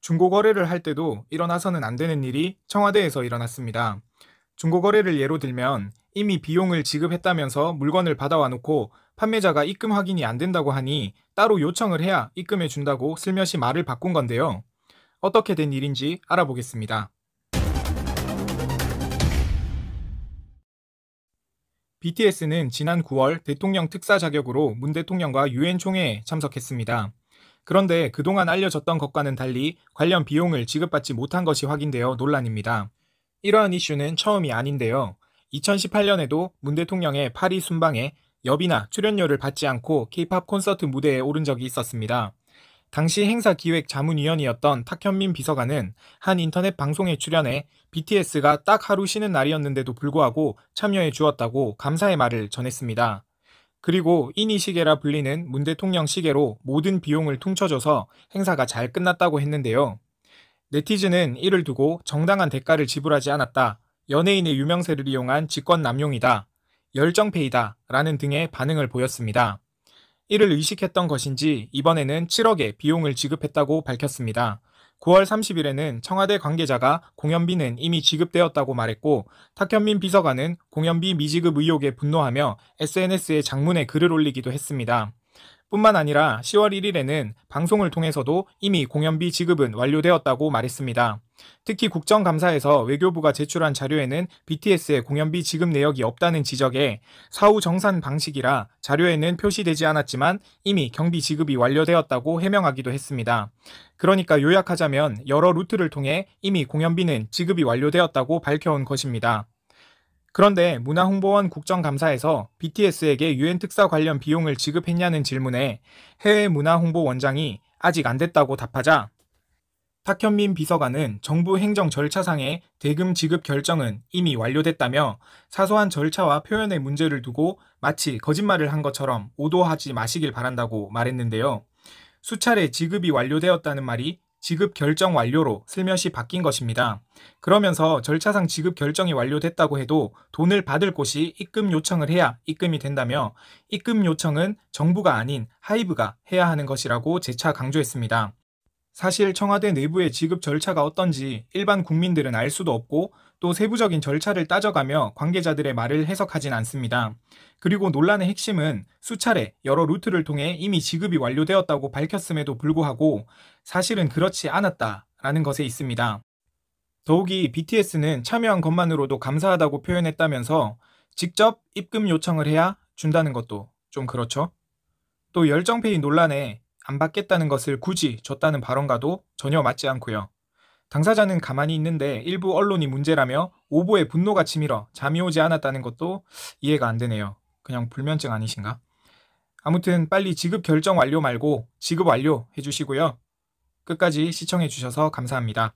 중고거래를 할 때도 일어나서는 안 되는 일이 청와대에서 일어났습니다. 중고거래를 예로 들면 이미 비용을 지급했다면서 물건을 받아와 놓고 판매자가 입금 확인이 안 된다고 하니 따로 요청을 해야 입금해 준다고 슬며시 말을 바꾼 건데요. 어떻게 된 일인지 알아보겠습니다. BTS는 지난 9월 대통령 특사 자격으로 문 대통령과 유엔 총회에 참석했습니다. 그런데 그동안 알려졌던 것과는 달리 관련 비용을 지급받지 못한 것이 확인되어 논란입니다. 이러한 이슈는 처음이 아닌데요. 2018년에도 문 대통령의 파리 순방에 여비나 출연료를 받지 않고 K-팝 콘서트 무대에 오른 적이 있었습니다. 당시 행사기획자문위원이었던 탁현민 비서관은 한 인터넷 방송에 출연해 BTS가 딱 하루 쉬는 날이었는데도 불구하고 참여해 주었다고 감사의 말을 전했습니다. 그리고 이니 시계라 불리는 문 대통령 시계로 모든 비용을 퉁쳐줘서 행사가 잘 끝났다고 했는데요. 네티즌은 이를 두고 정당한 대가를 지불하지 않았다, 연예인의 유명세를 이용한 직권 남용이다, 열정페이다 라는 등의 반응을 보였습니다. 이를 의식했던 것인지 이번에는 7억의 비용을 지급했다고 밝혔습니다. 9월 30일에는 청와대 관계자가 공연비는 이미 지급되었다고 말했고, 탁현민 비서관은 공연비 미지급 의혹에 분노하며 SNS에 장문의 글을 올리기도 했습니다. 뿐만 아니라 10월 1일에는 방송을 통해서도 이미 공연비 지급은 완료되었다고 말했습니다. 특히 국정감사에서 외교부가 제출한 자료에는 BTS의 공연비 지급 내역이 없다는 지적에 사후 정산 방식이라 자료에는 표시되지 않았지만 이미 경비 지급이 완료되었다고 해명하기도 했습니다. 그러니까 요약하자면 여러 루트를 통해 이미 공연비는 지급이 완료되었다고 밝혀온 것입니다. 그런데 문화홍보원 국정감사에서 BTS에게 유엔 특사 관련 비용을 지급했냐는 질문에 해외 문화홍보원장이 아직 안 됐다고 답하자, 탁현민 비서관은 정부 행정 절차상의 대금 지급 결정은 이미 완료됐다며 사소한 절차와 표현의 문제를 두고 마치 거짓말을 한 것처럼 오도하지 마시길 바란다고 말했는데요. 수차례 지급이 완료되었다는 말이 지급 결정 완료로 슬며시 바뀐 것입니다. 그러면서 절차상 지급 결정이 완료됐다고 해도 돈을 받을 곳이 입금 요청을 해야 입금이 된다며 입금 요청은 정부가 아닌 하이브가 해야 하는 것이라고 재차 강조했습니다. 사실 청와대 내부의 지급 절차가 어떤지 일반 국민들은 알 수도 없고 또 세부적인 절차를 따져가며 관계자들의 말을 해석하진 않습니다. 그리고 논란의 핵심은 수차례 여러 루트를 통해 이미 지급이 완료되었다고 밝혔음에도 불구하고 사실은 그렇지 않았다라는 것에 있습니다. 더욱이 BTS는 참여한 것만으로도 감사하다고 표현했다면서 직접 입금 요청을 해야 준다는 것도 좀 그렇죠. 또 열정페이 논란에 안 받겠다는 것을 굳이 줬다는 발언과도 전혀 맞지 않고요. 당사자는 가만히 있는데 일부 언론이 문제라며 오보에 분노가 치밀어 잠이 오지 않았다는 것도 이해가 안 되네요. 그냥 불면증 아니신가? 아무튼 빨리 지급 결정 완료 말고 지급 완료 해주시고요. 끝까지 시청해주셔서 감사합니다.